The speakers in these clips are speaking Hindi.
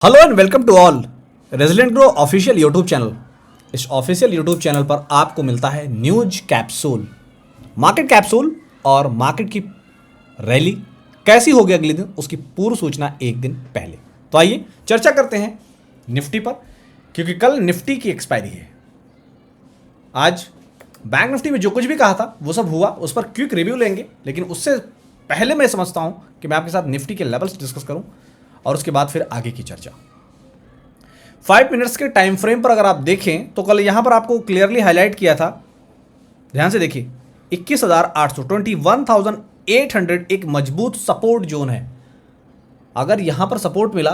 Hello and welcome to all resident grow official YouTube channel. इस ऑफिशियल यूट्यूब चैनल पर आपको मिलता है न्यूज कैप्सूल, मार्केट कैप्सूल और मार्केट की रैली कैसी होगी अगले दिन उसकी पूर्व सूचना एक दिन पहले। तो आइए चर्चा करते हैं निफ्टी पर, क्योंकि कल निफ्टी की एक्सपायरी है। आज बैंक निफ्टी में जो कुछ भी कहा था वो सब हुआ, उस पर क्विक रिव्यू लेंगे, लेकिन उससे पहले मैं समझता हूं कि मैं आपके साथ निफ्टी के लेवल्स डिस्कस करूं और उसके बाद फिर आगे की चर्चा। 5 मिनट्स के टाइम फ्रेम पर अगर आप देखें तो कल यहां पर आपको क्लियरली हाईलाइट किया था, ध्यान से देखिए, 21,800 21,800 एक मजबूत सपोर्ट जोन है। अगर यहां पर सपोर्ट मिला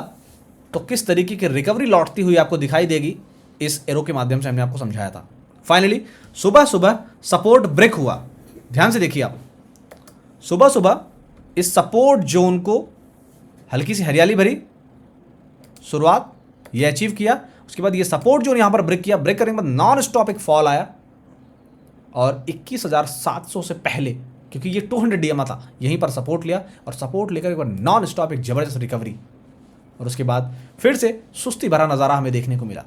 तो किस तरीके की रिकवरी लौटती हुई आपको दिखाई देगी, इस एरो के माध्यम से हमने आपको समझाया था। फाइनली सुबह सुबह सपोर्ट ब्रेक हुआ, ध्यान से देखिए आप, सुबह सुबह इस सपोर्ट जोन को हल्की सी हरियाली भरी शुरुआत ये अचीव किया। उसके बाद ये सपोर्ट जोन यहां पर ब्रेक किया, ब्रेक करने के बाद नॉन स्टॉप एक फॉल आया और 21,700 से पहले, क्योंकि ये 200 डीएमए था, यहीं पर सपोर्ट लिया और सपोर्ट लेकर एक बार नॉन स्टॉप एक जबरदस्त रिकवरी और उसके बाद फिर से सुस्ती भरा नज़ारा हमें देखने को मिला।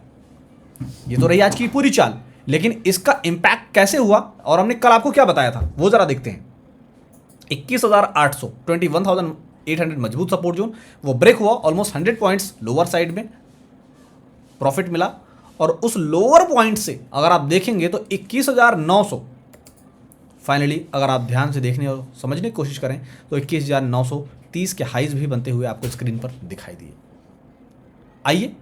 ये तो रही आज की पूरी चाल, लेकिन इसका इंपैक्ट कैसे हुआ और हमने कल आपको क्या बताया था वो जरा देखते हैं। 21,800 21,800 मजबूत सपोर्ट जोन वो ब्रेक हुआ, ऑलमोस्ट 100 पॉइंट्स लोअर साइड में प्रॉफिट मिला और उस लोअर पॉइंट से अगर आप देखेंगे तो 21,900 फाइनली, अगर आप ध्यान से देखने और समझने की कोशिश करें तो 21,930 के हाइज भी बनते हुए आपको स्क्रीन पर दिखाई दिए। आइए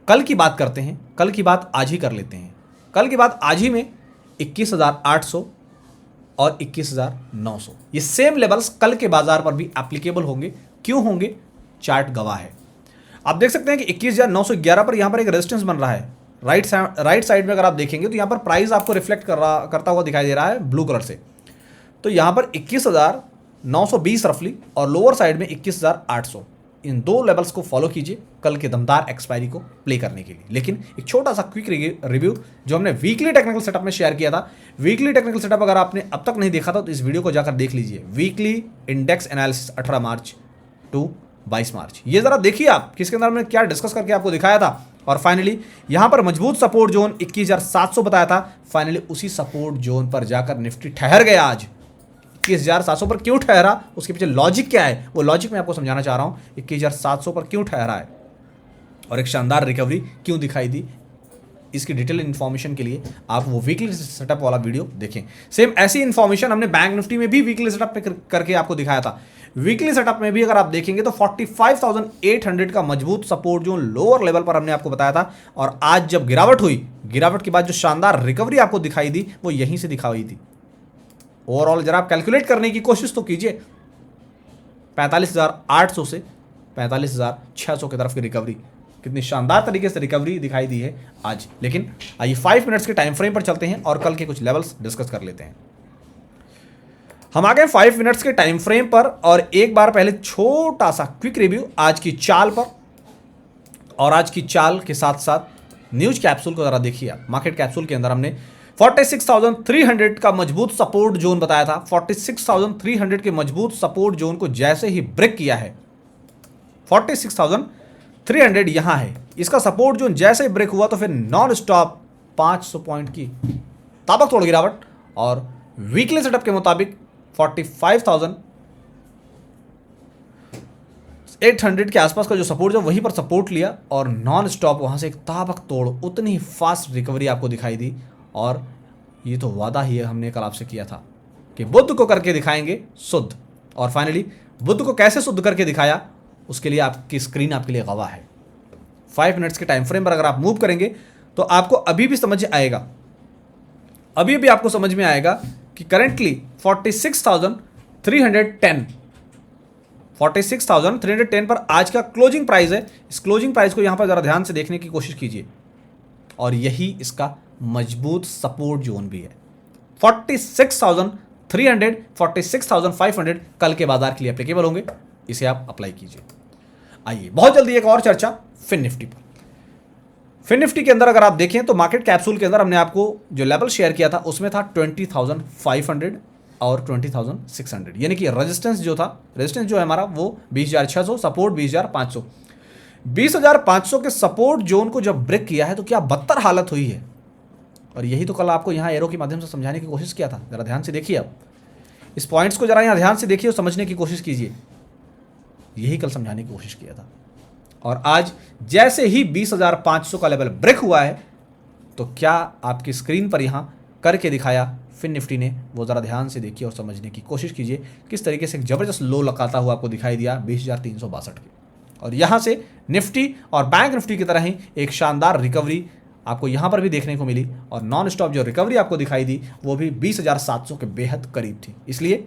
कल की बात करते हैं, कल की बात आज ही कर लेते हैं। कल की बात आज ही में 21,800 और 21,900 ये सेम लेवल्स कल के बाजार पर भी एप्लीकेबल होंगे। क्यों होंगे? चार्ट गवाह है। आप देख सकते हैं कि 21,911 पर यहां पर एक रेजिस्टेंस बन रहा है। राइट साइड में अगर आप देखेंगे तो यहां पर प्राइस आपको रिफ्लेक्ट करता हुआ दिखाई दे रहा है ब्लू कलर से। तो यहां पर 21,920 रफली और लोअर साइड में 21,800, इन दो लेवल्स को फॉलो कीजिए कल के दमदार एक्सपायरी को प्ले करने के लिए। लेकिन एक छोटा सा क्विक रिव्यू जो हमने वीकली टेक्निकल सेटअप में शेयर किया था, वीकली टेक्निकल सेटअप अगर आपने अब तक नहीं देखा था तो इस वीडियो को जाकर देख लीजिए। Weekly index analysis 18 March two 22 मार्च, ये जरा देखिए आप किसके अंदर हमने क्या डिस्कस करके आपको दिखाया था। और फाइनली यहां पर मजबूत सपोर्ट जोन 21,700 बताया था, फाइनली उसी सपोर्ट जोन पर जाकर निफ्टी ठहर गया। आज 21,700 पर क्यों ठहरा, उसके पीछे लॉजिक क्या है, वो लॉजिक मैं आपको समझाना चाह रहा हूं। 21,700 पर क्यों ठहरा है और एक शानदार रिकवरी क्यों दिखाई दी, इसकी डिटेल इन्फॉर्मेशन के लिए आप वो वीकली सेटअप वाला वीडियो देखें। सेम ऐसी इन्फॉर्मेशन हमने बैंक निफ्टी में भी वीकली सेटअप पे करके आपको दिखाया था। वीकली सेटअप में भी अगर आप देखेंगे तो 45,800 का मजबूत सपोर्ट जो लोअर लेवल पर हमने आपको बताया था। और आज जब गिरावट हुई, गिरावट के बाद जो शानदार रिकवरी आपको दिखाई दी वो यहीं से दिखाई दी। ओवरऑल जरा आप कैलकुलेट करने की कोशिश तो कीजिए, 45,800 से 45,600 की तरफ की रिकवरी, कितनी शानदार तरीके से रिकवरी दिखाई दी है आज। लेकिन आइए 5 मिनट्स के टाइम फ्रेम पर चलते हैं और कल के कुछ लेवल्स डिस्कस कर लेते हैं। हम आ गए 5 मिनट्स के टाइम फ्रेम पर और एक बार पहले छोटा सा क्विक रिव्यू आज की चाल पर, और आज की चाल के साथ साथ न्यूज कैप्सूल को जरा देखिए आप। मार्केट कैप्सूल के अंदर हमने 46,300 का मजबूत सपोर्ट जोन बताया था। 46,300 के मजबूत सपोर्ट जोन को जैसे ही ब्रेक किया है, 46,300 यहां है, इसका सपोर्ट जोन जैसे ही ब्रेक हुआ तो फिर नॉन स्टॉप 500 पॉइंट की ताबड़तोड़ गिरावट और वीकली सेटअप के मुताबिक 45,800 के आसपास का जो सपोर्ट है वहीं पर सपोर्ट लिया और नॉन स्टॉप वहां से एक ताबड़तोड़ उतनी ही फास्ट रिकवरी आपको दिखाई दी। और ये तो वादा ही है हमने कल आपसे किया था कि बुद्ध को करके दिखाएंगे शुद्ध, और फाइनली बुद्ध को कैसे शुद्ध करके दिखाया उसके लिए आपकी स्क्रीन आपके लिए गवाह है। 5 मिनट्स के टाइम फ्रेम पर अगर आप मूव करेंगे तो आपको अभी भी समझ आएगा, अभी भी आपको समझ में आएगा कि करंटली 46,310 पर आज का क्लोजिंग प्राइस है। इस क्लोजिंग प्राइस को यहां पर जरा ध्यान से देखने की कोशिश कीजिए और यही इसका मजबूत सपोर्ट जोन भी है। 46,300 46,500 कल के बाजार के लिए एप्लीकेबल होंगे, इसे आप अप्लाई कीजिए। आइए बहुत जल्दी एक और चर्चा फिन निफ्टी पर। फिन निफ्टी के अंदर अगर आप देखें तो मार्केट कैप्सूल के अंदर हमने आपको जो लेवल शेयर किया था उसमें था 20,500 और 20,600, यानी कि रेजिस्टेंस जो था, रेजिस्टेंस जो है हमारा वो 20,600, सपोर्ट 20,500। 20,500 के सपोर्ट जोन को जब ब्रेक किया है तो क्या बदतर हालत हुई है। और यही तो कल आपको यहाँ एरो के माध्यम से समझाने की कोशिश किया था। जरा ध्यान से देखिए, आप इस पॉइंट्स को जरा यहाँ ध्यान से देखिए और समझने की कोशिश कीजिए। यही कल समझाने की कोशिश किया था। और आज जैसे ही 20,500 का लेवल ब्रेक हुआ है तो क्या आपकी स्क्रीन पर यहाँ करके दिखाया फिन निफ्टी ने, वो ज़रा ध्यान से देखिए और समझने की कोशिश कीजिए। किस तरीके से एक ज़बरदस्त लो लगाता हुआ आपको दिखाई दिया 20,362 के। और यहाँ से निफ्टी और बैंक निफ्टी की तरह ही एक शानदार रिकवरी आपको यहाँ पर भी देखने को मिली। और नॉन स्टॉप जो रिकवरी आपको दिखाई दी वो भी 20,700 के बेहद करीब थी। इसलिए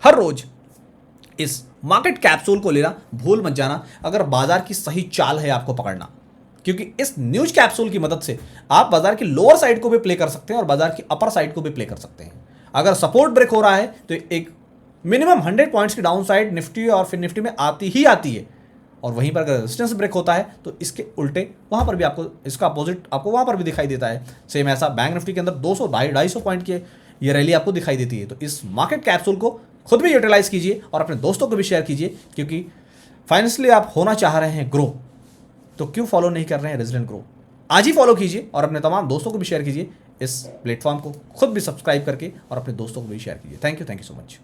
हर रोज़ इस मार्केट कैप्सूल को लेना भूल मत जाना, अगर बाजार की सही चाल है आपको पकड़ना। क्योंकि इस न्यूज कैप्सूल की मदद से आप बाजार की लोअर साइड को भी प्ले कर सकते हैं और बाजार की अपर साइड को भी प्ले कर सकते हैं। अगर सपोर्ट ब्रेक हो रहा है तो एक मिनिमम 100 पॉइंट्स की डाउन साइड निफ्टी और फिर निफ्टी में आती ही आती है। और वहीं पर अगर रेजिस्टेंस ब्रेक होता है तो इसके उल्टे वहां पर भी आपको इसका अपोजिट आपको वहां पर भी दिखाई देता है। सेम ऐसा बैंक निफ्टी के अंदर 200-250 पॉइंट की ये रैली आपको दिखाई देती है। तो इस मार्केट कैप्सूल को खुद भी यूटिलाइज कीजिए और अपने दोस्तों को भी शेयर कीजिए। क्योंकि फाइनेंशियली आप होना चाह रहे हैं ग्रो, तो क्यों फॉलो नहीं कर रहे हैं रेजिडेंट ग्रो। आज ही फॉलो कीजिए और अपने तमाम दोस्तों को भी शेयर कीजिए। इस प्लेटफॉर्म को खुद भी सब्सक्राइब करके और अपने दोस्तों को भी शेयर कीजिए। Thank you so much.